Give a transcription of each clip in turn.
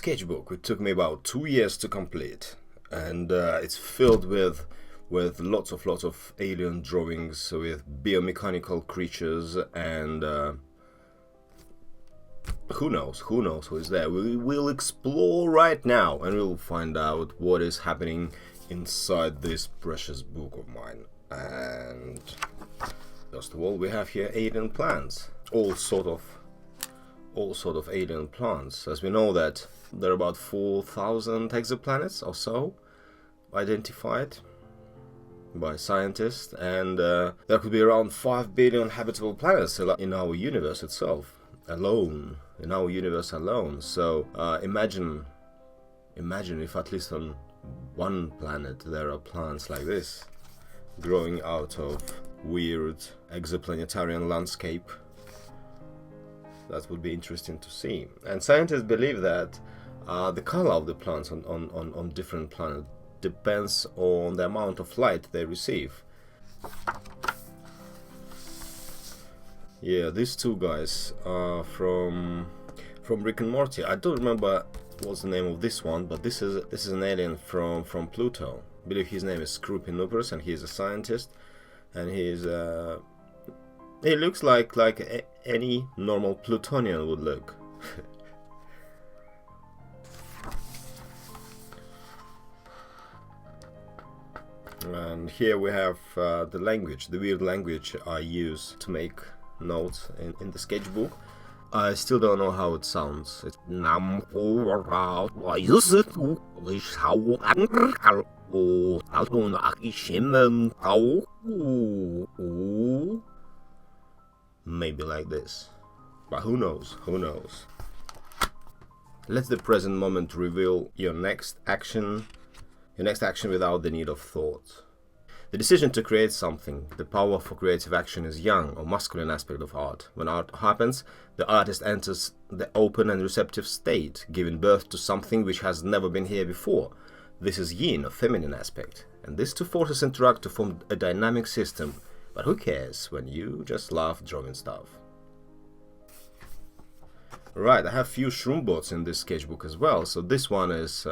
sketchbook, which took me about 2 years to complete, and it's filled with lots of alien drawings with biomechanical creatures, and who knows who is there. We'll explore right now, and we'll find out what is happening inside this precious book of mine. And first of all, we have here alien plants, all sort of alien plants, as we know that there are about 4,000 exoplanets or so identified by scientists, and there could be around 5 billion habitable planets in our universe itself alone, So imagine if at least on one planet there are plants like this growing out of weird exoplanetarian landscape. That would be interesting to see. And scientists believe that the color of the plants on different planets depends on the amount of light they receive. Yeah, these two guys are from Rick and Morty. I don't remember what's the name of this one, but this is an alien from Pluto. I believe his name is Scroopinupers, and he is a scientist, and he looks like any normal Plutonian would look. And here we have the language, the weird language I use to make notes in the sketchbook. I still don't know how it sounds. It's maybe like this, but who knows? Let the present moment reveal your next action without the need of thought. The decision to create something, the power for creative action, is young or masculine aspect of art. When art happens, the artist enters the open and receptive state, giving birth to something which has never been here before. This is yin, or feminine aspect, and these two forces interact to form a dynamic system. But who cares when you just love drawing stuff? Right, I have few Shroombotts in this sketchbook as well. So this one is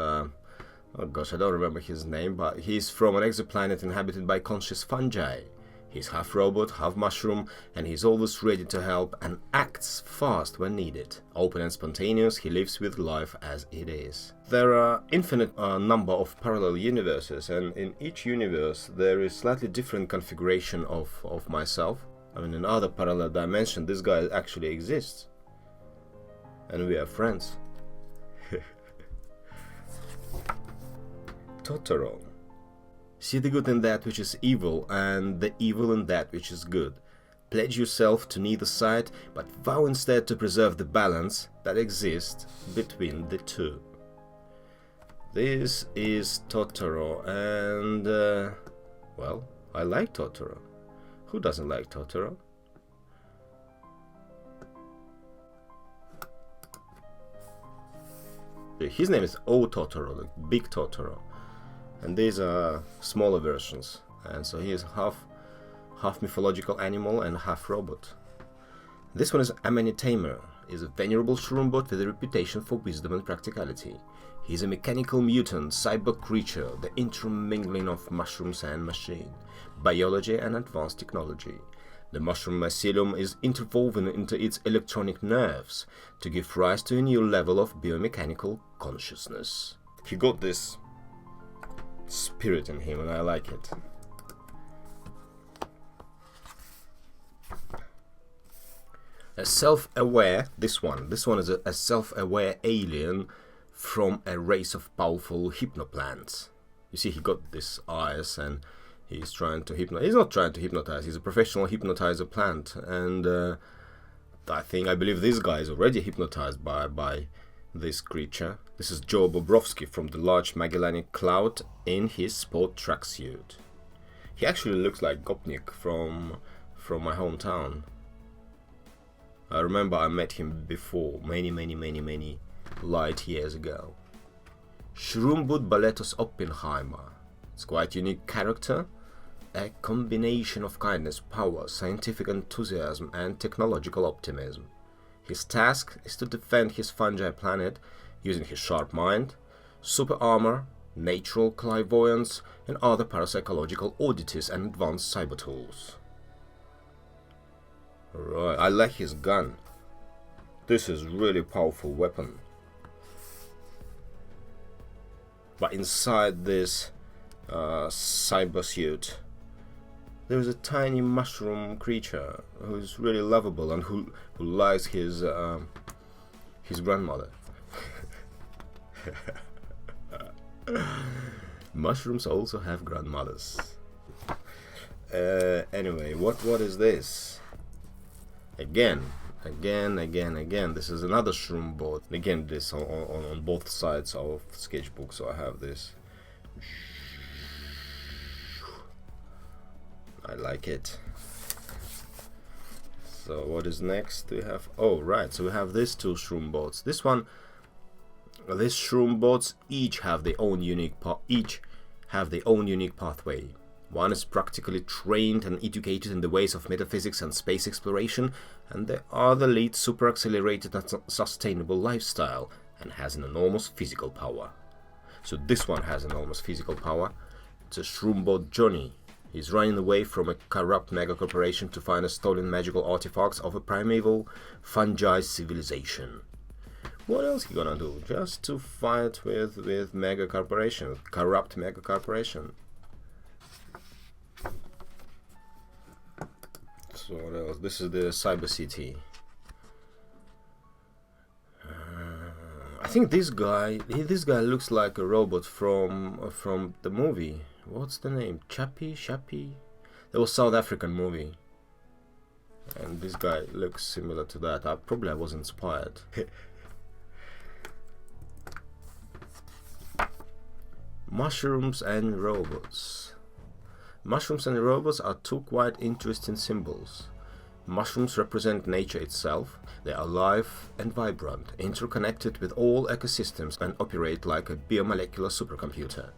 oh gosh, I don't remember his name, but he's from an exoplanet inhabited by conscious fungi. He's half robot, half mushroom, and he's always ready to help and acts fast when needed. Open and spontaneous, he lives with life as it is. There are infinite number of parallel universes, and in each universe there is slightly different configuration of myself. I mean, in other parallel dimension, this guy actually exists, and we are friends. Totoro. See the good in that which is evil, and the evil in that which is good. Pledge yourself to neither side, but vow instead to preserve the balance that exists between the two. This is Totoro, and well, I like Totoro. Who doesn't like Totoro? His name is O Totoro, the big Totoro. And these are smaller versions, and so he is half mythological animal and half robot. This one is Amanitamer, is a venerable Shroombot with a reputation for wisdom and practicality. He is a mechanical mutant, cyber creature, the intermingling of mushrooms and machine, biology and advanced technology. The mushroom mycelium is interwoven into its electronic nerves to give rise to a new level of biomechanical consciousness. He got this spirit in him, and I like it. A self-aware, this one is a self-aware alien from a race of powerful hypnoplants. You see, he got these eyes, and he's trying to hypnotize. He's not trying to hypnotize, he's a professional hypnotizer plant, and I believe this guy is already hypnotized by this creature. This is Joe Bobrovsky from the Large Magellanic Cloud in his sport tracksuit. He actually looks like Gopnik from my hometown. I remember I met him before, many light years ago. Shroombot Balletos Oppenheimer. It's quite a unique character, a combination of kindness, power, scientific enthusiasm and technological optimism. His task is to defend his fungi planet using his sharp mind, super armor, natural clairvoyance, and other parapsychological oddities and advanced cyber tools. Right, I like his gun. This is really powerful weapon. But inside this cyber suit, there is a tiny mushroom creature who is really lovable and who likes his grandmother. Mushrooms also have grandmothers. Anyway, what is this? Again. This is another Shroombot. Again, this on both sides of Sketchbook. So I have this. I like it. So what is next? We have, oh right, so we have these two Shroombots. These Shroombots each have their own unique pathway. One is practically trained and educated in the ways of metaphysics and space exploration, and the other leads super accelerated and sustainable lifestyle and has an enormous physical power. So this one has enormous physical power. It's a Shroombot Johnny. He's running away from a corrupt mega-corporation to find a stolen magical artifacts of a primeval fungi civilization. What else he gonna do? Just to fight with mega-corporation, corrupt mega-corporation. So what else? This is the Cyber City. I think this guy looks like a robot from the movie. What's the name? Shappy? That was South African movie. And this guy looks similar to that. I was inspired. Mushrooms and robots. Mushrooms and robots are two quite interesting symbols. Mushrooms represent nature itself. They are alive and vibrant, interconnected with all ecosystems and operate like a biomolecular supercomputer.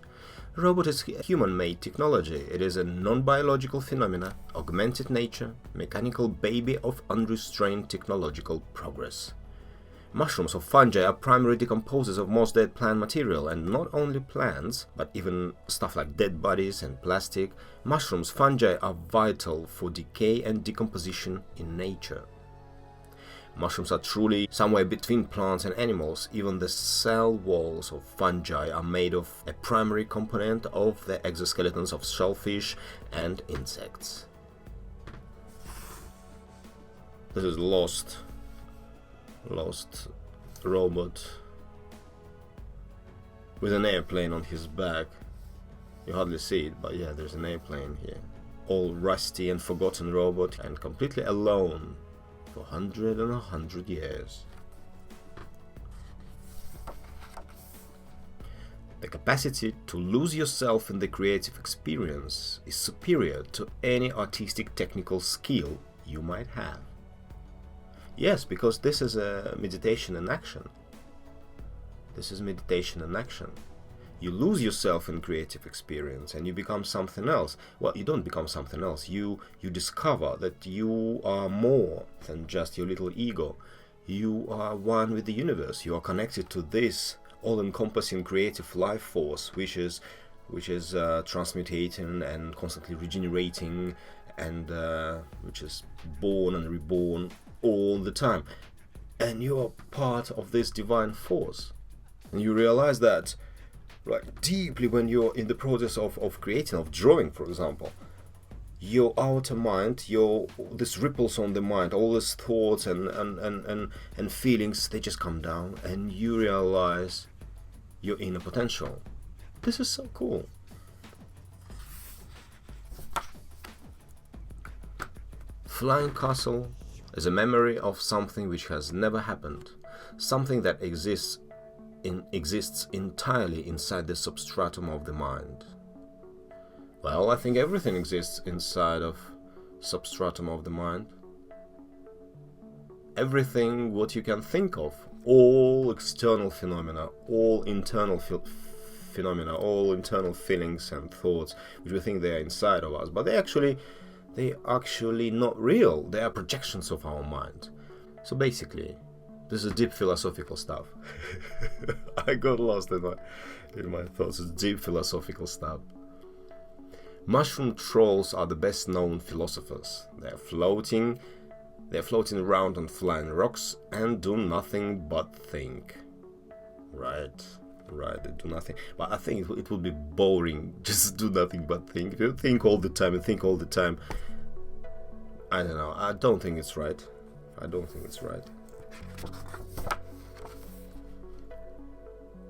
Robot is human-made technology. It is a non-biological phenomena, augmented nature, mechanical baby of unrestrained technological progress. Mushrooms or fungi are primary decomposers of most dead plant material, and not only plants, but even stuff like dead bodies and plastic. Mushrooms, fungi are vital for decay and decomposition in nature. Mushrooms are truly somewhere between plants and animals. Even the cell walls of fungi are made of a primary component of the exoskeletons of shellfish and insects. This is Lost robot with an airplane on his back. You hardly see it, but yeah, there's an airplane here. All rusty and forgotten robot, and completely alone for 100 years. The capacity to lose yourself in the creative experience is superior to any artistic technical skill you might have. Yes, because this is a meditation in action. This is meditation in action. You lose yourself in creative experience and you become something else. Well, you don't become something else. You discover that you are more than just your little ego. You are one with the universe. You are connected to this all-encompassing creative life force, which is transmutating and constantly regenerating, and which is born and reborn all the time. And you are part of this divine force. And you realize that right deeply when you're in the process of creating, of drawing, for example. Your outer mind, this ripples on the mind, all these thoughts and feelings, they just come down and you realize your inner potential. This is so cool. Flying Castle is a memory of something which has never happened, something that exists entirely inside the substratum of the mind. Well, I think everything exists inside of substratum of the mind. Everything what you can think of, all external phenomena, all internal phenomena, all internal feelings and thoughts, which we think they are inside of us, but they actually not real. They are projections of our mind. So basically, This is deep philosophical stuff. I got lost in my thoughts. It's deep philosophical stuff. Mushroom trolls are the best known philosophers. They're floating around on flying rocks and do nothing but think. Right, they do nothing. But I think it would be boring just do nothing but think. If you think all the time and think all the time, I don't know. I don't think it's right.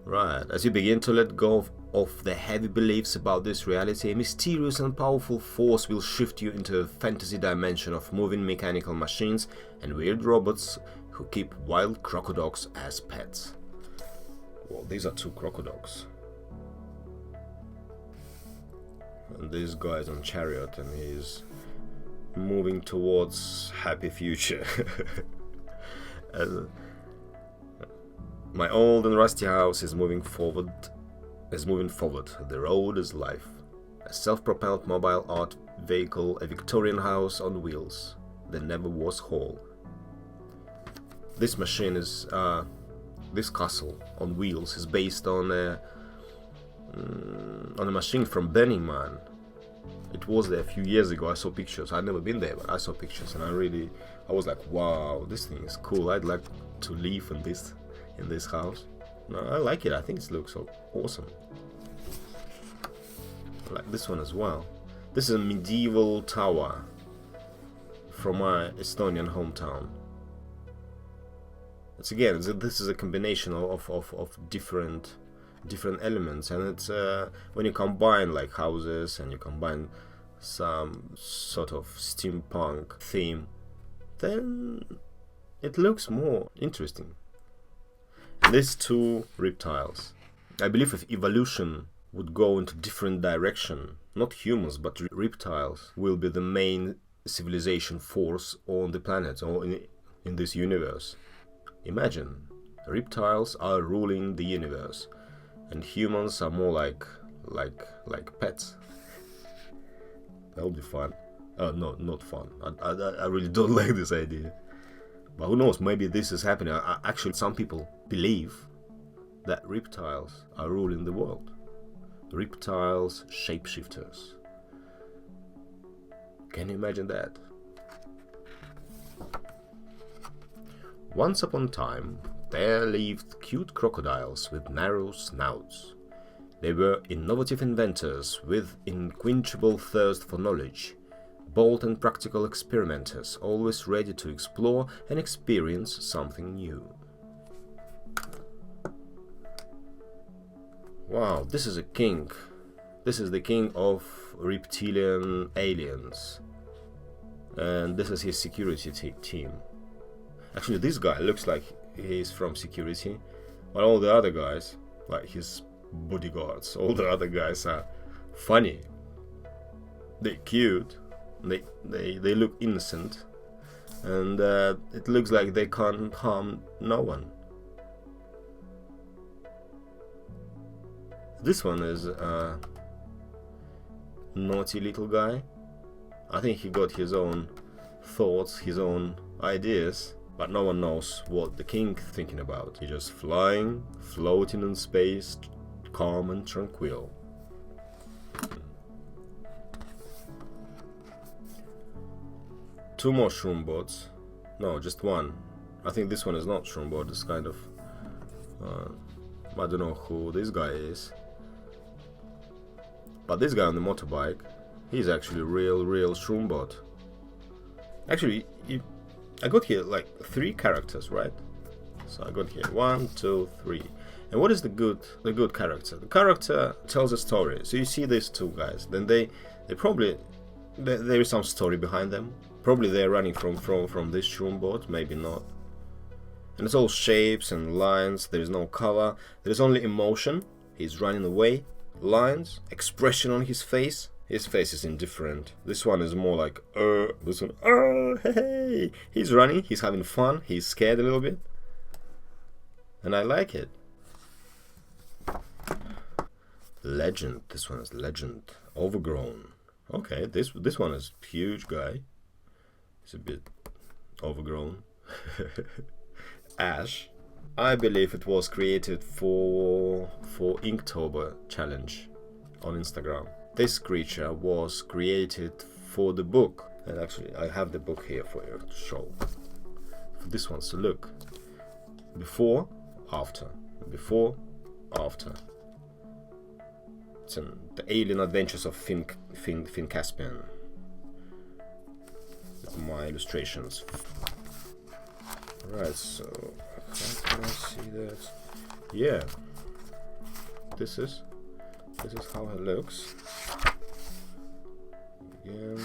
Right, as you begin to let go of the heavy beliefs about this reality, a mysterious and powerful force will shift you into a fantasy dimension of moving mechanical machines and weird robots who keep wild crocodiles as pets. Well, these are 2 crocodiles. And this guy is on chariot and he's moving towards happy future. My old and rusty house is moving forward. The road is life. A self-propelled mobile art vehicle, a Victorian house on wheels. There never was hall. This machine is this castle on wheels is based on a machine from Burning Man. It was there a few years ago. I saw pictures. I'd never been there, but I saw pictures, and I was like, wow, this thing is cool. I'd like to live in this house. No, I like it. I think it looks so awesome. I like this one as well. This is a medieval tower from my Estonian hometown. This is a combination of different elements, and it's when you combine like houses and you combine some sort of steampunk theme, then it looks more interesting. These 2 reptiles. I believe if evolution would go into different direction, not humans but reptiles will be the main civilization force on the planet or in this universe. Imagine, reptiles are ruling the universe and humans are more like pets. That would be fun. No, not fun. I really don't like this idea. But who knows, maybe this is happening. Actually, some people believe that reptiles are ruling the world. Reptiles, shapeshifters. Can you imagine that? Once upon a time, there lived cute crocodiles with narrow snouts. They were innovative inventors with unquenchable thirst for knowledge. Bold and practical experimenters, always ready to explore and experience something new. Wow, this is a king. This is the king of reptilian aliens. And this is his security team. Actually, this guy looks like he's from security, but all the other guys, like his bodyguards, all the other guys are funny. They're cute. They look innocent, and it looks like they can't harm no one. This one is a naughty little guy. I think he got his own thoughts, his own ideas, but no one knows what the king thinking about. He's just flying, floating in space, calm and tranquil. Two more Shroombots. No, just one. I think this one is not Shroombot. It's kind of... I don't know who this guy is. But this guy on the motorbike, he's actually real Shroombot. Actually, I got here like 3 characters, right? So I got here 1, 2, 3. And what is the good character? The character tells a story. So you see these 2 guys. Then they probably... there is some story behind them. Probably they're running from this Shroomboat, maybe not. And it's all shapes and lines, there is no color, there is only emotion. He's running away, lines, expression on his face. His face is indifferent. This one is more like, this one, hey. He's running, he's having fun, he's scared a little bit. And I like it. Legend, this one is legend, overgrown. Okay, this one is huge guy. It's a bit overgrown. Ash. I believe it was created for Inktober challenge on Instagram. This creature was created for the book, and actually I have the book here for you to show. For this one, so look. Before, after. Before, after. It's the alien adventures of Finn Caspian. With my illustrations. Right, so how can I see that? Yeah. This is how it looks. Again.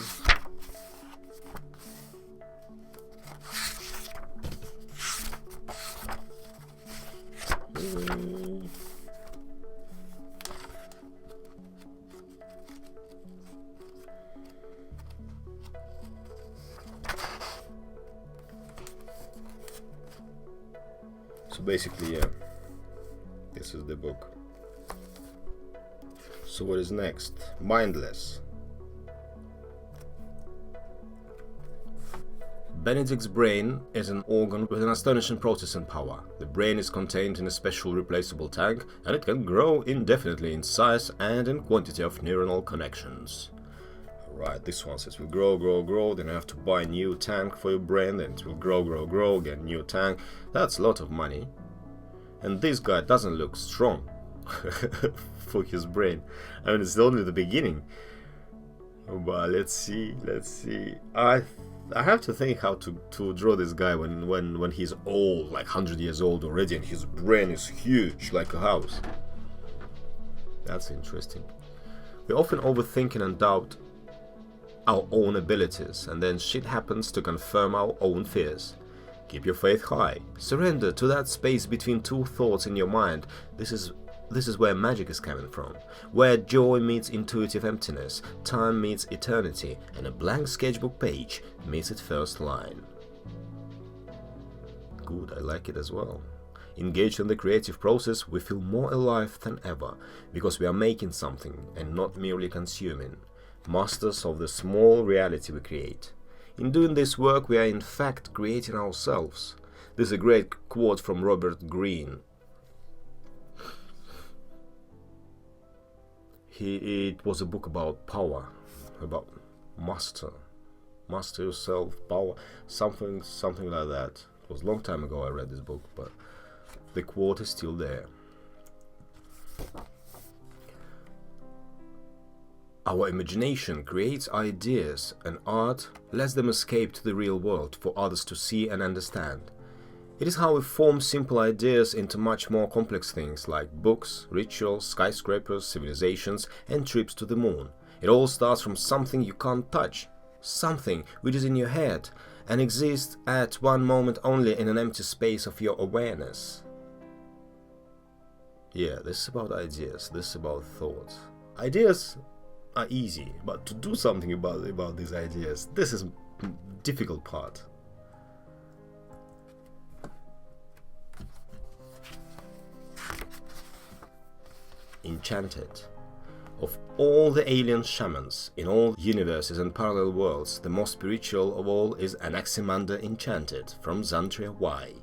So basically, yeah, this is the book. So what is next? Mindless. Benedict's brain is an organ with an astonishing processing power. The brain is contained in a special replaceable tank, and it can grow indefinitely in size and in quantity of neuronal connections. Right, this one says will grow, then you have to buy a new tank for your brain, then it will grow, get a new tank. That's a lot of money. And this guy doesn't look strong for his brain. I mean, it's only the beginning. But let's see. I have to think how to draw this guy when he's old, like 100 years old already, and his brain is huge, like a house. That's interesting. We often overthink and doubt our own abilities, and then shit happens to confirm our own fears. Keep your faith high. Surrender to that space between two thoughts in your mind. This is where magic is coming from, where joy meets intuitive emptiness, time meets eternity, and a blank sketchbook page meets its first line. Good, I like it as well. Engaged in the creative process, we feel more alive than ever, because we are making something and not merely consuming. Masters of the small reality we create. In doing this work, we are in fact creating ourselves. This is a great quote from Robert Greene. It was a book about power, about master yourself, power, something like that. It was a long time ago I read this book, but the quote is still there. Our imagination creates ideas, and art lets them escape to the real world for others to see and understand. It is how we form simple ideas into much more complex things like books, rituals, skyscrapers, civilizations, and trips to the moon. It all starts from something you can't touch, something which is in your head and exists at one moment only in an empty space of your awareness. Yeah, this is about ideas, this is about thoughts. Ideas are easy, but to do something about these ideas, this is the difficult part. Enchanted. Of all the alien shamans in all universes and parallel worlds, the most spiritual of all is Anaximander Enchanted from Zantria Y.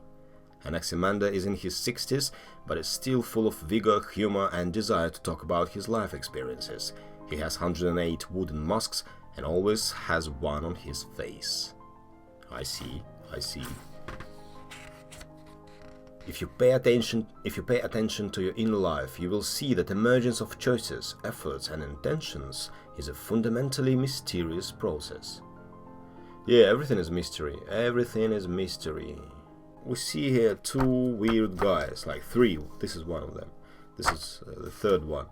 Anaximander is in his 60s, but is still full of vigor, humor, and desire to talk about his life experiences. He has 108 wooden masks and always has one on his face. I see. If you pay attention to your inner life, you will see that emergence of choices, efforts, and intentions is a fundamentally mysterious process. Yeah, everything is mystery. Everything is mystery. We see here two weird guys, like three. This is one of them. This is the third one.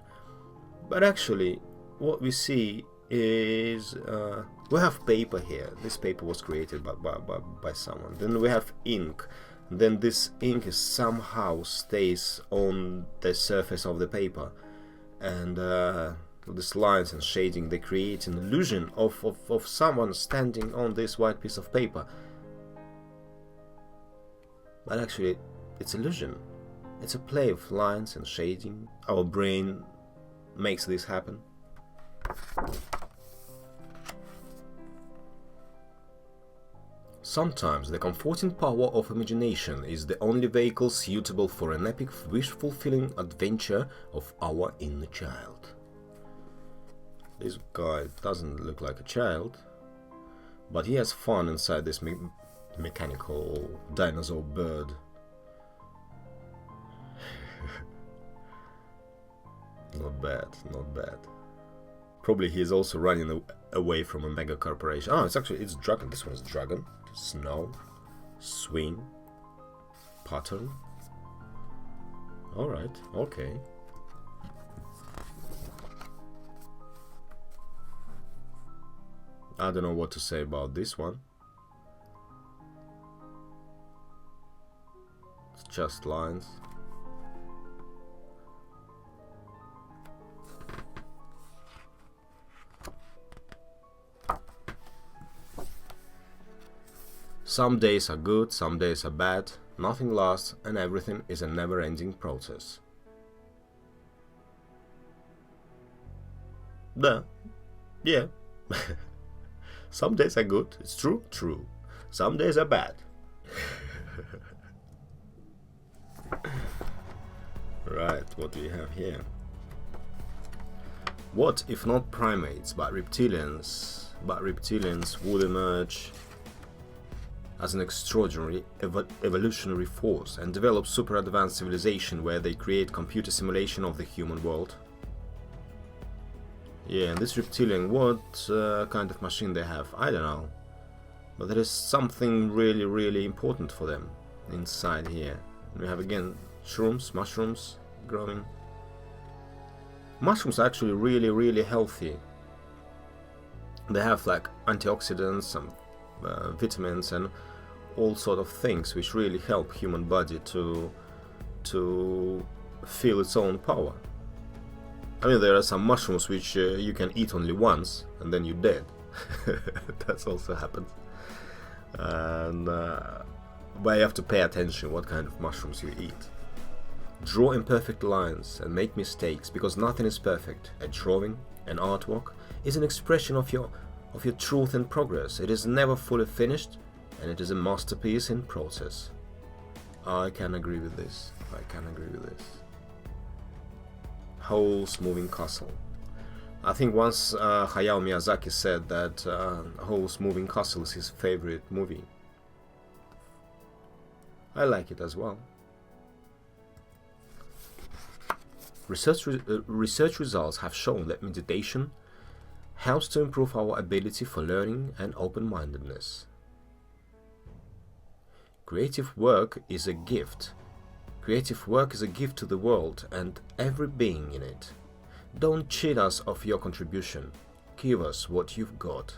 But actually, what we see is we have paper here. This paper was created by someone. Then we have ink. Then this ink is somehow stays on the surface of the paper, and these lines and shading, they create an illusion of someone standing on this white piece of paper. But actually, it's illusion. It's a play of lines and shading. Our brain makes this happen. Sometimes the comforting power of imagination is the only vehicle suitable for an epic wish-fulfilling adventure of our inner child. This guy doesn't look like a child, but he has fun inside this mechanical dinosaur bird. Not bad, not bad. Probably he is also running away from a mega corporation. Oh, it's dragon. This one is dragon. Snow, swing, pattern. Alright, okay. I don't know what to say about this one. It's just lines. Some days are good, some days are bad, nothing lasts, and everything is a never-ending process. Yeah. Some days are good, it's true, true. Some days are bad. Right, what do we have here? What if not primates, but reptilians? But reptilians would emerge as an extraordinary evolutionary force and develop super advanced civilization where they create computer simulation of the human world. Yeah, and this reptilian, what kind of machine they have, I don't know. But there is something really, really important for them inside here. We have again shrooms, mushrooms growing. Mushrooms are actually really, really healthy. They have like antioxidants, some vitamins and all sort of things which really help human body to feel its own power. I mean, there are some mushrooms which you can eat only once and then you're dead. That's also happens. And but you have to pay attention what kind of mushrooms you eat. Draw imperfect lines and make mistakes, because nothing is perfect. A drawing, an artwork, is an expression of your truth and progress. It is never fully finished, and it is a masterpiece in process. I can agree with this. I can agree with this. Howl's Moving Castle. I think once Hayao Miyazaki said that Howl's Moving Castle is his favorite movie. I like it as well. Research results have shown that meditation helps to improve our ability for learning and open-mindedness. Creative work is a gift. Creative work is a gift to the world and every being in it. Don't cheat us of your contribution. Give us what you've got.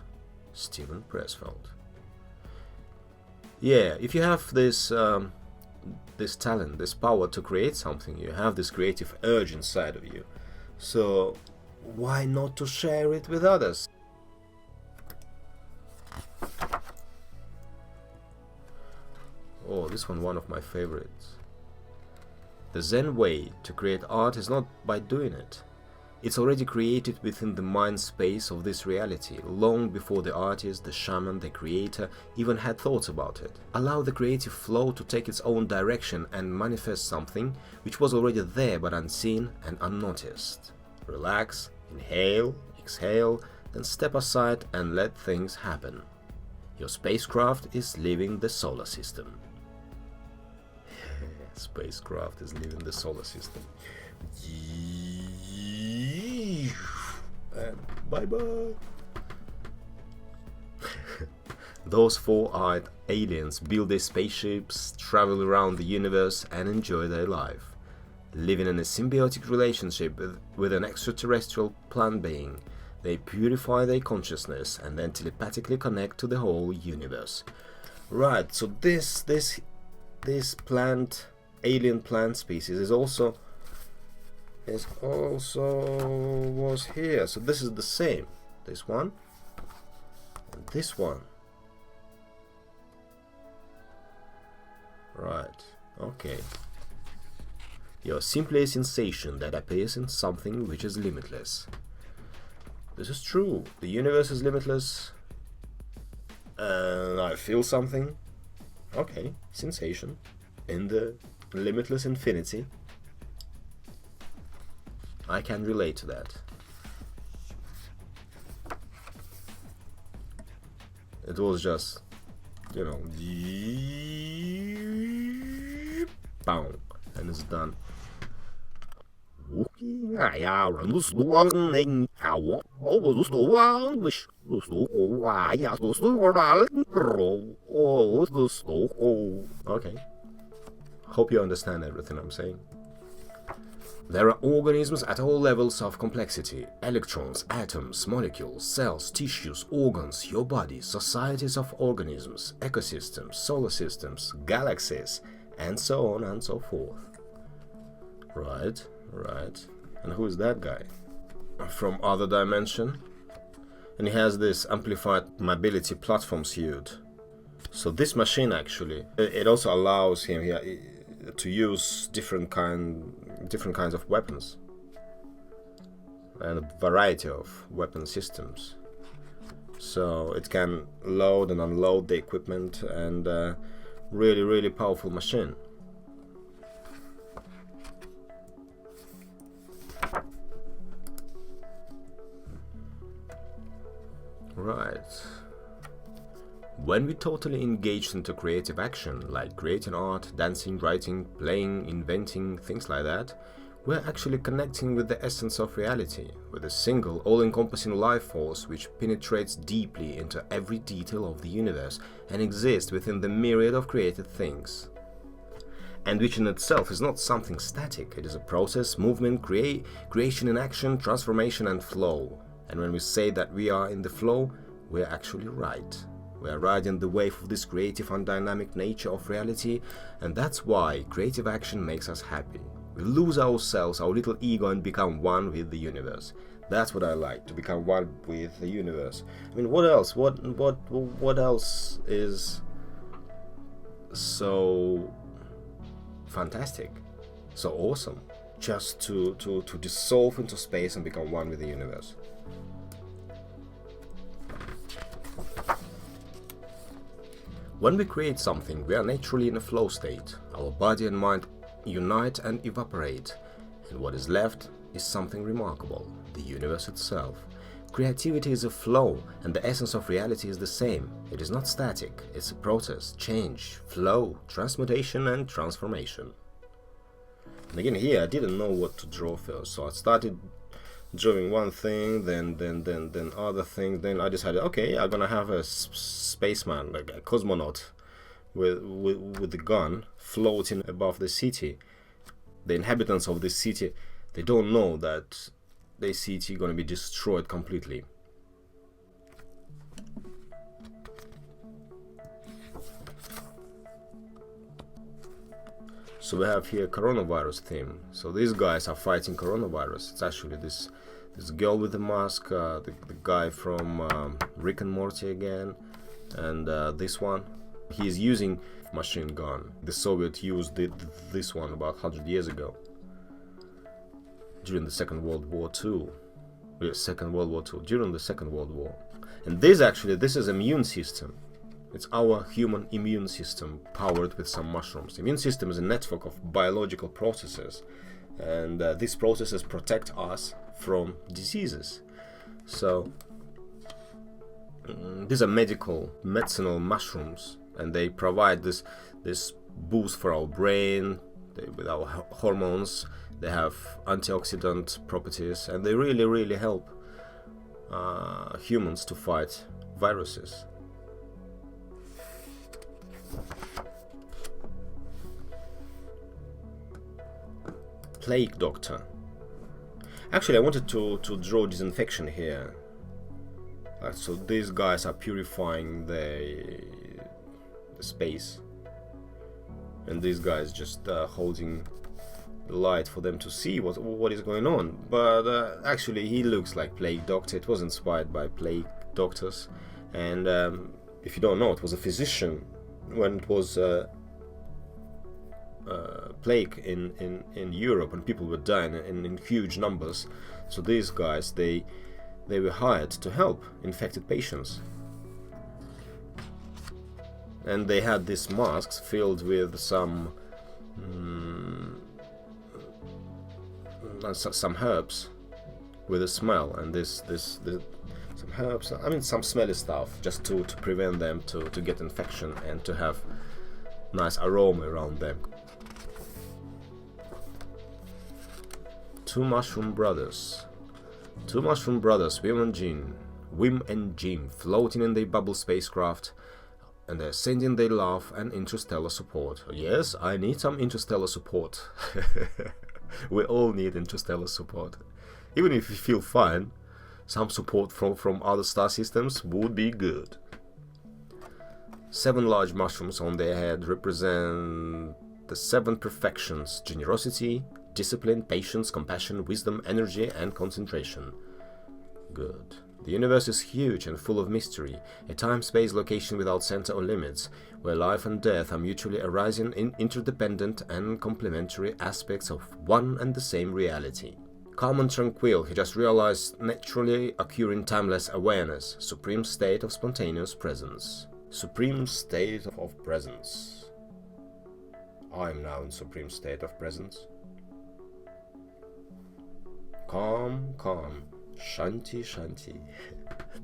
Steven Pressfield. Yeah, if you have this this talent, this power to create something, you have this creative urge inside of you. So why not to share it with others? Oh, this one of my favorites. The Zen way to create art is not by doing it. It's already created within the mind space of this reality, long before the artist, the shaman, the creator even had thoughts about it. Allow the creative flow to take its own direction and manifest something which was already there but unseen and unnoticed. Relax, inhale, exhale, then step aside and let things happen. Your spacecraft is leaving the solar system. Spacecraft is leaving the solar system. And bye-bye. Those four-eyed aliens build their spaceships, travel around the universe and enjoy their life. Living in a symbiotic relationship with an extraterrestrial plant being, they purify their consciousness and then telepathically connect to the whole universe. Right, so this alien plant species is also was here. So this is the same. This one and this one. Right. Okay. You're simply a sensation that appears in something which is limitless. This is true. The universe is limitless. and I feel something. Okay, sensation in the limitless infinity. I can relate to that. It was just, you know, boom, and it's done. Okay. Hope you understand everything I'm saying. There are organisms at all levels of complexity: electrons, atoms, molecules, cells, tissues, organs, your body, societies of organisms, ecosystems, solar systems, galaxies, and so on and so forth. Right. And who is that guy? From other dimension? And he has this amplified mobility platform suit. So this machine actually, it also allows him here to use different kinds of weapons and a variety of weapon systems. So it can load and unload the equipment, and really powerful machine. Right. When we totally engaged into creative action, like creating art, dancing, writing, playing, inventing, things like that, we're actually connecting with the essence of reality, with a single, all-encompassing life force which penetrates deeply into every detail of the universe and exists within the myriad of created things. And which in itself is not something static, it is a process, movement, creation in action, transformation and flow. And when we say that we are in the flow, we're actually right. We are riding the wave of this creative and dynamic nature of reality, and that's why creative action makes us happy. We lose ourselves, our little ego, and become one with the universe. That's what I like, to become one with the universe. I mean, what else? What else is so fantastic, so awesome? Just to dissolve into space and become one with the universe. When we create something, we are naturally in a flow state. Our body and mind unite and evaporate, and what is left is something remarkable, the universe itself. Creativity is a flow, and the essence of reality is the same. It is not static, it's a process, change, flow, transmutation and transformation. And again, here I didn't know what to draw first, so I started drawing one thing, then other thing. Then I decided, okay, I'm gonna have a spaceman, like a cosmonaut, with the gun floating above the city. The inhabitants of this city, they don't know that their city gonna be destroyed completely. So we have here coronavirus theme. So these guys are fighting coronavirus. It's actually this girl with the mask, the guy from Rick and Morty again, and this one. He's using machine gun. The Soviet used this one about 100 years ago during the Second World War II. During the Second World War. And this is immune system. It's our human immune system powered with some mushrooms. The immune system is a network of biological processes, and these processes protect us from diseases. So these are medicinal mushrooms, and they provide this boost for our brain with our hormones. They have antioxidant properties, and they really help humans to fight viruses. Plague doctor. Actually, I wanted to draw disinfection here. So these guys are purifying the space, and these guys just holding the light for them to see what is going on. But actually, he looks like plague doctor. It was inspired by plague doctors, and if you don't know, it was a physician when it was plague in Europe, and people were dying in huge numbers. So these guys, they were hired to help infected patients. and they had these masks filled with some herbs with a smell, and some herbs, I mean some smelly stuff, just to prevent them to get infection and to have nice aroma around them. Two mushroom brothers, Wim and Jim, floating in their bubble spacecraft, and they're sending their love and interstellar support. Yes, I need some interstellar support. We all need interstellar support. Even if you feel fine, some support from other star systems would be good. 7 large mushrooms on their head represent the 7 perfections: generosity, discipline, patience, compassion, wisdom, energy, and concentration. Good. The universe is huge and full of mystery, a time-space location without center or limits, where life and death are mutually arising in interdependent and complementary aspects of one and the same reality. Calm and tranquil, he just realized naturally occurring timeless awareness, supreme state of spontaneous presence. Supreme state of presence. I am now in supreme state of presence. Calm, calm. Shanti, Shanti.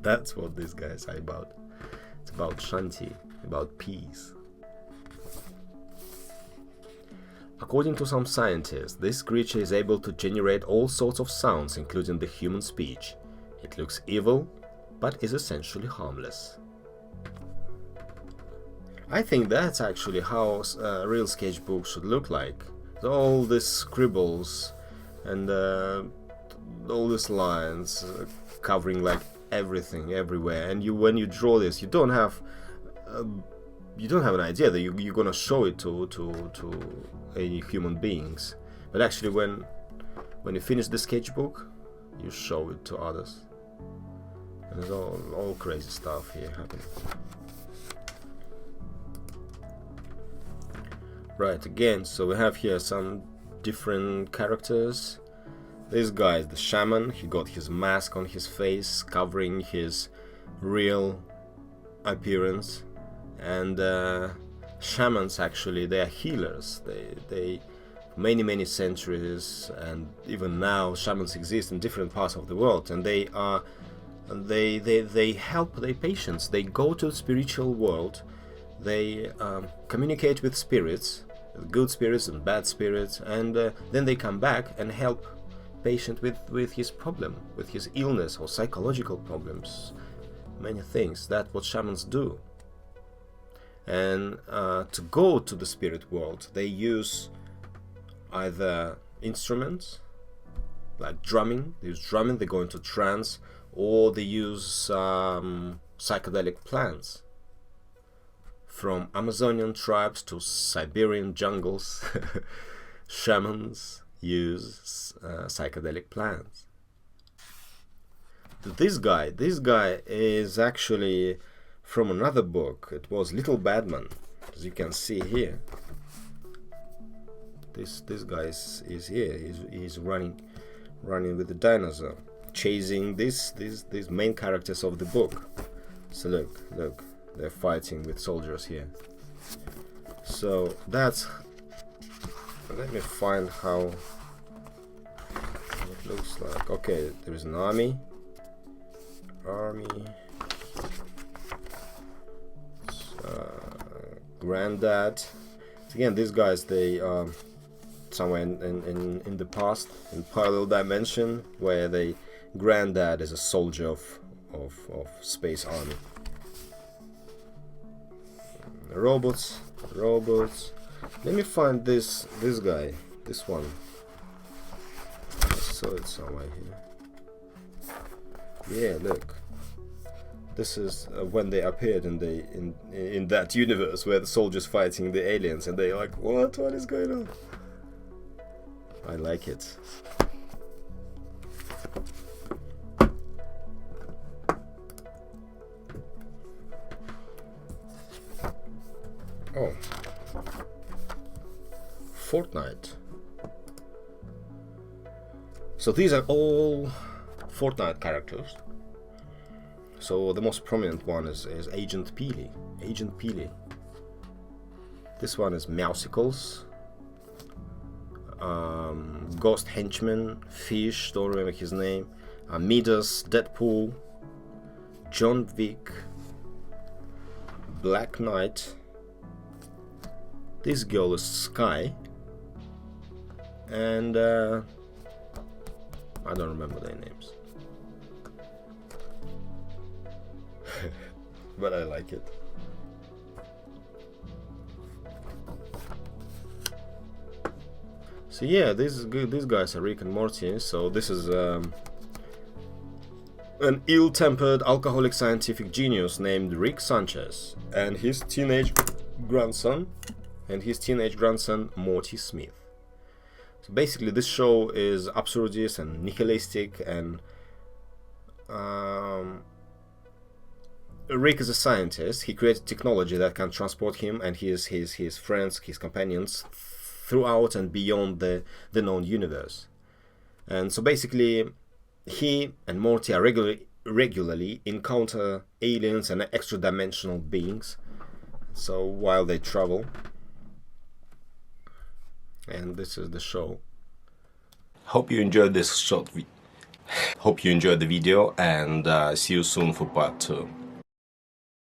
That's what this guy is about. It's about Shanti, about peace. According to some scientists, this creature is able to generate all sorts of sounds, including the human speech. It looks evil, but is essentially harmless. I think that's actually how a real sketchbook should look like. All these scribbles and all these lines covering like everything everywhere, and when you draw this, you don't have an idea that you're gonna show it to any human beings, but actually when you finish the sketchbook, you show it to others, and there's all crazy stuff here happening. Right, again, so we have here some different characters. This guy is the shaman. He got his mask on his face, covering his real appearance. And shamans, actually, they are healers. They many centuries, and even now, shamans exist in different parts of the world, and they help their patients. They go to the spiritual world. They communicate with spirits, good spirits and bad spirits, and then they come back and help patient with his problem, with his illness or psychological problems, many things. That's what shamans do. And to go to the spirit world, they use either instruments like drumming. They use drumming, they go into trance, or they use psychedelic plants. From Amazonian tribes to Siberian jungles, shamans use psychedelic plants. This guy is actually from another book. It was Little Badman, as you can see here. This guy is here. He's running with the dinosaur, chasing these main characters of the book. So look, they're fighting with soldiers here. So that's. Let me find how it looks like. Okay, there is an army. Granddad. So again, these guys, they somewhere in the past, in parallel dimension, where the granddad is a soldier of space army. Robots. Let me find this guy, this one. I saw it somewhere here. Yeah, look. This is when they appeared in that universe where the soldiers fighting the aliens, and they're like, what is going on? I like it. Oh, Fortnite. So these are all Fortnite characters. So the most prominent one is Agent Peely. Agent Peely. This one is Mousicles. Ghost Henchman, Fish, don't remember his name. Midas, Deadpool, John Wick, Black Knight. This girl is Sky. And I don't remember their names. But I like it. So yeah, this is good. These guys are Rick and Morty. So this is an ill-tempered alcoholic scientific genius named Rick Sanchez and his teenage grandson Morty Smith. So basically this show is absurdist and nihilistic, and Rick is a scientist. He created technology that can transport him and his friends, his companions throughout and beyond the known universe. And so basically he and Morty are regularly encounter aliens and extra-dimensional beings, so while they travel. And this is the show. Hope you enjoyed this short Hope you enjoyed the video, and see you soon for part 2.